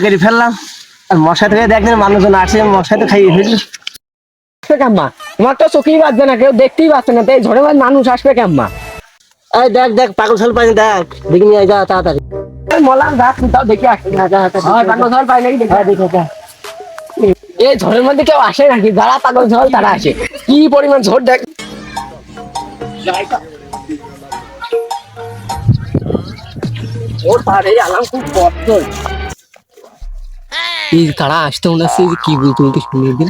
করে ফেললাম আর মশা থেকে দেখলেন মানুষজন আসে মশা তো খাইয়ে ফেলল কেম্মা তোমার তো চোখেই বাজবে না, কেউ দেখতেই পাচ্ছে না, তাই ঝড়ে মানুষ আসবে কেম্মা? এই দেখ দেখ পাগল ছাল পানি দেখ দেখি নিয়ে যা তাড়াতাড়ি মলাম গাছ তাও দেখে আসছি না, পাগল ঝড় পাই নাকি দেখে। এই ঝড়ের মধ্যে কেউ আসে নাকি? যারা পাগল ঝড় তারা আসে। কি পরিমাণ ঝড় দেখ। তারা আসতে মনে হচ্ছে কি বলতে বলতে শুনিয়ে দিন।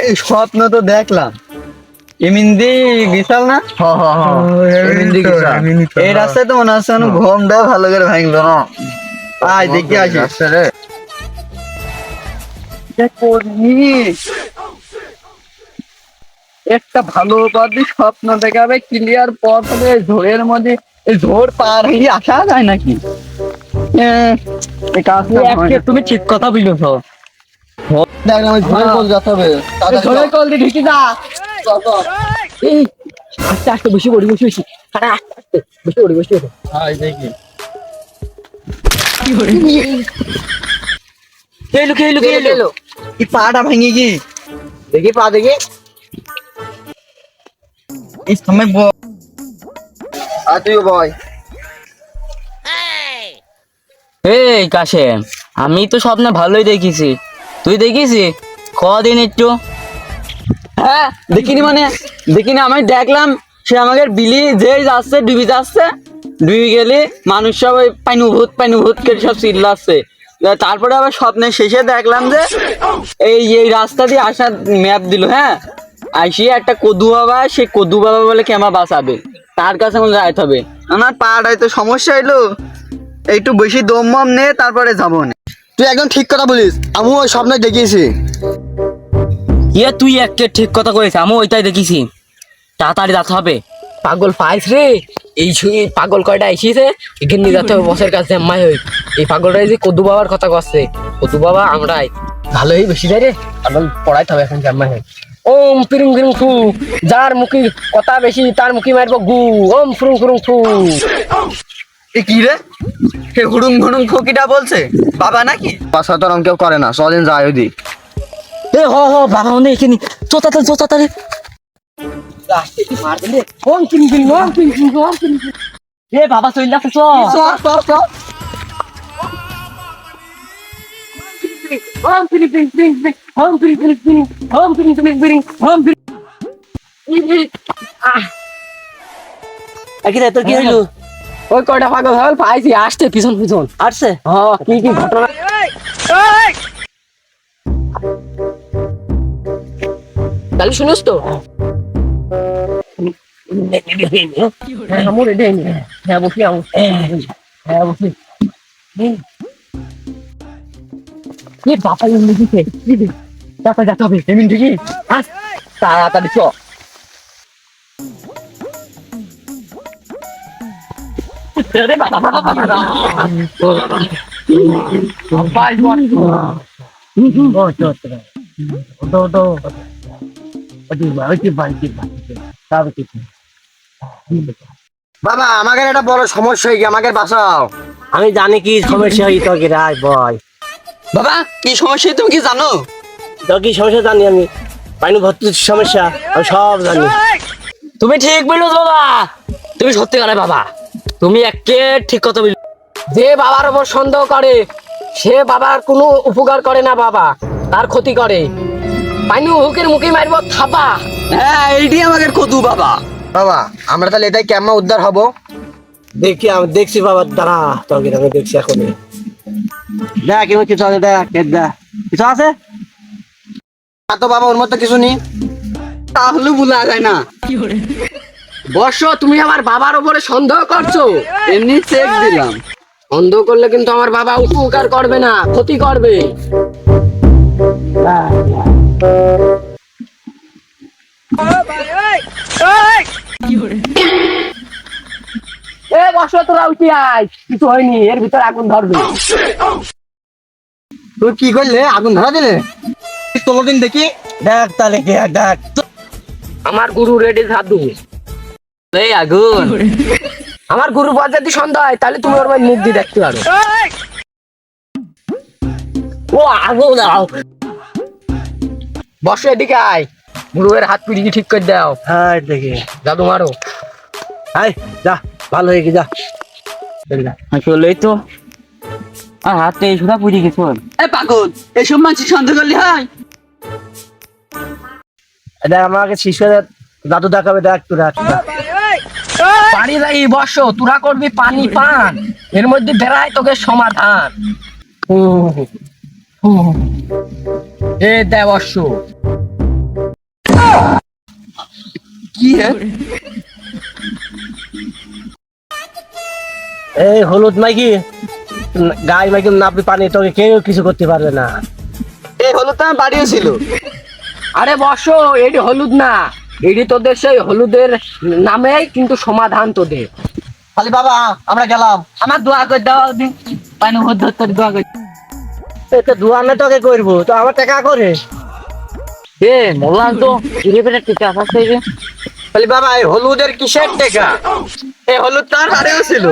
এই স্বপ্ন তো দেখলাম এমিন্দি বিশাল না? এই রাস্তায় তো মনে হচ্ছে ঘুমটা ভালো করে ভাঙলো না। আয় দেখি আসি একটা ভালো স্বপ্ন দেখাবে ক্লিয়ার পথ হবে। ঝোড়ের মধ্যে ঝোড় পার হয়ে আসা যায় নাকি? তুমি ঠিক কথা বলেছ। দেখলাম ঝোড়ের কল যেতে হবে, ঝোড়ের কল দিয়ে ঢুকি যা। আস্তে আস্তে বসে পড়ি, বসে বসি আস্তে আস্তে বসে পড়ি, বসে পড়ি। দেখি পাটা ভেঙে কি দেখি পা দেখি এই সময় তুই বয়। এই কাশেম, আমি তো স্বপ্নে ভালোই দেখিছি, তুই দেখিছি কদিন একটু? হ্যাঁ দেখিনি মানে দেখিনি, আমি দেখলাম সে আমাকে বিলি যে যাচ্ছে ডুবি যাচ্ছে, ডুবি গেলে মানুষ সব ওই পাইনু ভূত করে সব চিল্লাচ্ছে। তারপরে আবার স্বপ্নের শেষে দেখলাম যে এই রাস্তা দিয়ে আসার ম্যাপ দিল। হ্যাঁ আসিয়ে একটা কদু বাবা, সে কদু বাবা বলে কেমা বাঁচাবে, তার কাছে আমাকে যাইতে হবে। আমার পাড়ায় তো সমস্যা এলো, একটু বেশি দম মম নে তারপরে যাবো না। তুই একদম ঠিক কথা বলিস, আমিও ওই স্বপ্নে দেখিয়েছি। ইয়ে তুই একে ঠিক কথা কয়েছিস, আমি ওইটাই দেখিছি। তাড়াতাড়ি যেতে হবে। পাগল পাইস রে, এই পাগল কয়টা এসেছে এখানে নিয়ে যেতে হবে বসের কাছে। আম্মাই হই এই পাগলটাই যে কদু বাবার কথা করছে, কদু বাবা আমরাই ভালোই বেশি যায় রে। পাগল পড়াইতে হবে এখন আম্মাই হই। ওম ফিরুং ফিরুং ফু, যার মুখে কথা বেশি তার মুখে মারবো গু। ওম ফিরুং ফিরুং ফু। এ কি রে, সে হুড়ুং হুড়ুং ফকিটা বলছে বাবা নাকি? সাধারণ কেউ করে না, চলেন যায় ওদিক। এ হ বাবা মনে এখানে চোতাতে ওম ফিরুং ফিরুং, ওম ফিরুং ফিরুং, ওম ফিরুং ফিরুং। এ বাবা চলে যাচ্ছে, ওম ফিরুং ফিরুং ফিরুং, ওম ফিরুং ফিরুং ফিরুং, ওম ফিরুং ফিরুং ফিরুং, ওম ফিরুং। তোর কি হইলো? ওই কয়টা পাগল হল পাইছি আসছে পিছন পিছন আসছে কি কি ঘটনা। তাহলে শুনিস তো তাড়াতাড়ি চ। বাবা আমাকে একটা বড় সমস্যা হয়ে গিয়ে আমাকে বাঁচাও। আমি জানি কি সমস্যা হই তোকে রাই বয়। বাবা কি সমস্যা তুমি কি জানো? তোর কি সমস্যা জানি আমি, পানি ভর্তি সমস্যা আমি সব জানি। তুমি ঠিক বলছো বাবা, তুমি সত্যি করে বাবা, তুমি একে ঠিক কথা বল। যে বাবার উপর সন্দেহ করে সে বাবার কোনো উপকার করে না, বাবা তার ক্ষতি করে। পাইনু হুকের মুখে মারবো থাপা। হ্যাঁ এইটি আমাকে কদু বাবা। বাবা আমরা তাহলে এটাই কেমন উদ্ধার হব দেখি, আমি দেখছি বাবা দাঁড়া তোকে আমি দেখছি এখন। দেখ কিছু আছে, দেখ দেখ কিছু আছে তো বাবা, ওর মধ্যে কিছু নেই তাহলে ভুলা যায় না। বর্ষ তুমি আমার বাবার উপরে সন্দেহ করছো? এমনি চেক দিলাম। সন্দেহ করলে কিন্তু আমার বাবা উপকার করবে না, ক্ষতি করবে। এ বর্ষ তোরা উঠি আয়, কিছু হয়নি, এর ভিতরে আগুন ধরবে। তুই কি করলে, আগুন ধরা দিলে? তোলো দিন দেখি, দেখ তাহলে কি দেখ। আমার গুরু রেডি জাদু। এই আগুন, আমার গুরু বল যদি সন্ধ্যা হয় তাহলে তুমি ওর মুখ দিয়ে দেখতে পারো। ও আগুন দাও, বসো এদিকে আয়, গুরুয়ের হাত পিড়ি ঠিক করে দাও। হ্যাঁ দেখি, জাদু মারো। আয় যা, ভালো হয়ে গেছে, যা চলে যা। আসলেই তো আর হাতে এই সুদা পুড়ে গেছে। এ পাগল, এসব মানুষ সন্দেহ করলে হয়? দেখ আমাকে শিশুদের জাদু দেখাবে, দেখ তুই দেখ। পানি যাই বসো, তোরা করবি পানি পান, এর মধ্যে বেড়ায় তোকে সমাধান। এ দে বসো। কি হে? এই হলুদ মাইকি, গায়ে মাইকি নাপি পানি, তোকে কেউ কিছু করতে পারবে না। এই হলো তো আমার বাড়িও ছিল। আরে বসো, এটি হলুদ না, এটি তোদের সেই হলুদের নামে কিন্তু সমাধান তোদের। খালি বাবা আমরা গেলাম। আমার দোয়া করে দাও, পানি ভোট ধরতে দোয়া করে। তো দুয়ানে তোকে করবো, তো আমার টাকা করে। এ মোল্লা তো ধীরে ধীরে টিকা আসছে যে। খালি বাবা এই হলুদের কিসের টাকা? এই হলুদ তো আমার বাড়িও ছিল।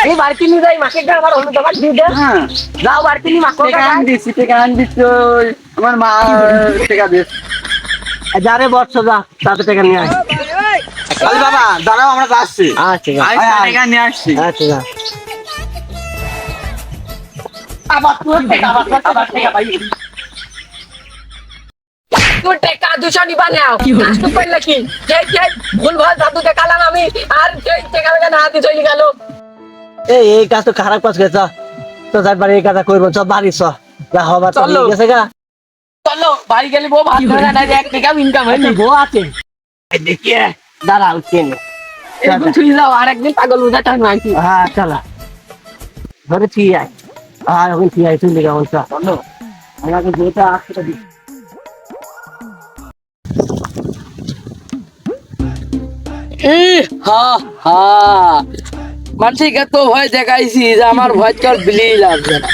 এই বাড়তি নিয়ে যাই, মাকে আমার হলুদ আবার দিয়ে দে। হ্যাঁ, যাও বাড়তি নিয়ে মাকে টাকা আন দিচ্ছি, টাকা আন দিচ্ছি, ওই আমার মা টাকা দিচ্ছে। যা রে বৎস, যা তাতে টাকা নিয়ে আয়। খালি বাবা দাঁড়াও, আমরা যাচ্ছি। আচ্ছা যা। টাকা নিয়ে আসছি। আচ্ছা যা। তোর টাকা 200 নিবা নাও, আসতে পারলে কি যে ভুল ভাল জাদু দেখালাম আমি, আর সেই টাকা না হাতে চলে গেল। এই কাজ তো খারাপ কাজ করেছ, তো যার বাড়ি এই কাজটা করবো, চল বাড়ি চ, যা হবার তো চলো। হয়ে গেছে গা। চলো বাড়ি গেলে বউ ভাত ধরে না, 1 টাকা ইনকাম হয় নি। বউ আছে দেখি, দাঁড়াও কেন। এরকম ছুঁয়ে যাও, আর একদিন পাগল বোঝা টাইম আইছি। হ্যাঁ চলা ধরে ঠিক আয়। হ্যাঁ এখন ঠিক আয়, তুই লেগে চল। চলো আমাকে যেটা আসতে দিই। মানুষকে তো ভয় দেখাইছি যে আমার ভয় কার বিলিয়ে লাগবে না।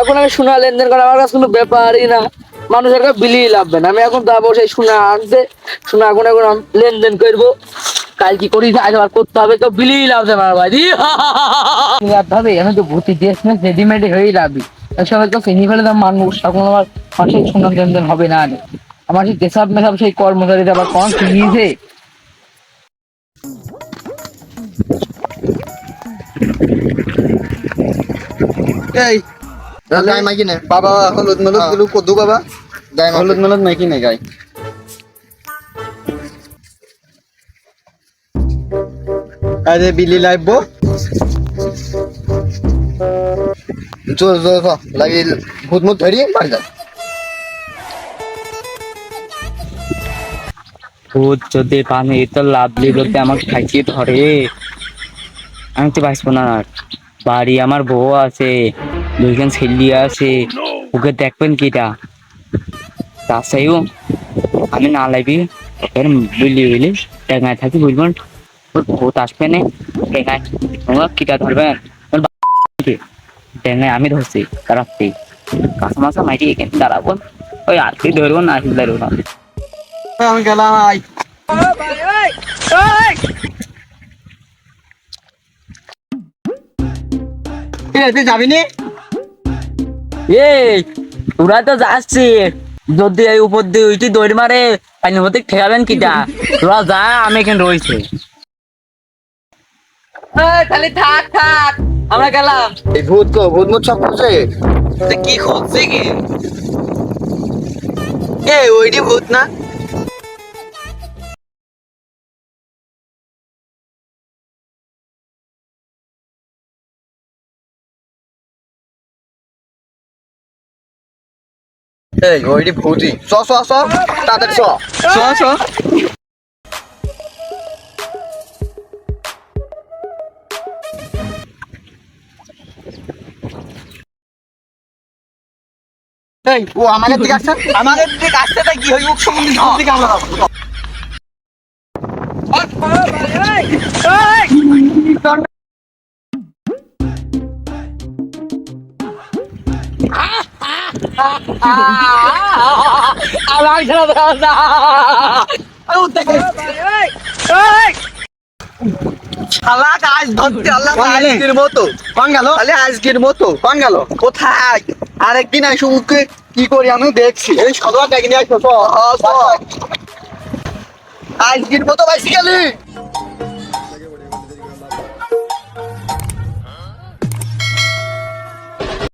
এখন আমি সোনা লেনদেন করা আমার কাছে কোনো ব্যাপারই না, মানুষের কাছে বিলিয়ে লাগবে না। আমি এখন যাবো সেই সোনা আনতে, সোনা এখন এখন আমি লেনদেন করবো। কাল কি করি আজ আবার করতে হবে, তো বিলিয়ে লাগবে আমার ভাই। ভাবে আমি তো ভর্তি দেশ না, রেডিমেড হয়েই লাগবে। সবাই তো কিনে ফেলে তো মানুষ, এখন আমার মাসে সোনা লেনদেন হবে না। আমার সেই দেশাব মেশাব সেই কর্মচারীরা আবার কম কিনিয়েছে। এই গাই মাইকি নে বাবা, হলুদ মলুদ গুলো কদু বাবা, গাই হলুদ মলুদ মাইকি নে গাই। আরে বিলি লাইবো চল চল চল লাগি ভূত মুত ধরি বাড়ি যা। ভূত যদি পানি তো লাভলি বলতে আমাকে খাইয়ে ধরে, আমি তো বাঁচবো না আর। বাড়ি আমার বউ আছে, 2জন ছেলে আছে, ওকে দেখবেন কিটা তাছাড়াও আমি না লাগবি ওকে বুঝলি বুঝলি টেঙায় থাকি বুঝবেন। ওর ভূত আসবে না, টেঙায় কিটা ধরবেন টেঙায় আমি ধরছি রাত্রি কাঁচা মাছা মাইটি এখানে দাঁড়াবো, ওই আজকে ধরবো না আসলে ধরবো না। আমি গেলাম। আই তুই যাবি নি? এই তোরা তো যাচ্ছি, যদি এই উপর দিয়ে উইটি দৌড় মারে পানি হতে ঠেকাবেন কিটা? তোরা যা, আমি এখানে রয়েছে। খালি থাক থাক, আমরা গেলাম। এই ভূত কো, ভূত মুত সব করছে। কি খুঁজছে কি? এ ওইটি ভূত না? এই ওইটি ভূতই, চ চ চ তাদের চ চ চ। এই ও আমাদের দিকে আসছে, আমাদের দিকে আসতে তাই কি হই, মুখ সম্বন্ধে সব দিকে আমরা যাবো। আমার শালা গাছ ধরতে আল্লাহ আজকের মতো কোন গেল তাহলে আজকের মতো কোন গেল কোথায় আরেকদিন আইসো মুখে কি করি আমি দেখছি এই সদা ডেকে নিয়ে আইসো তো আজকের মতো বাইসিক্যালি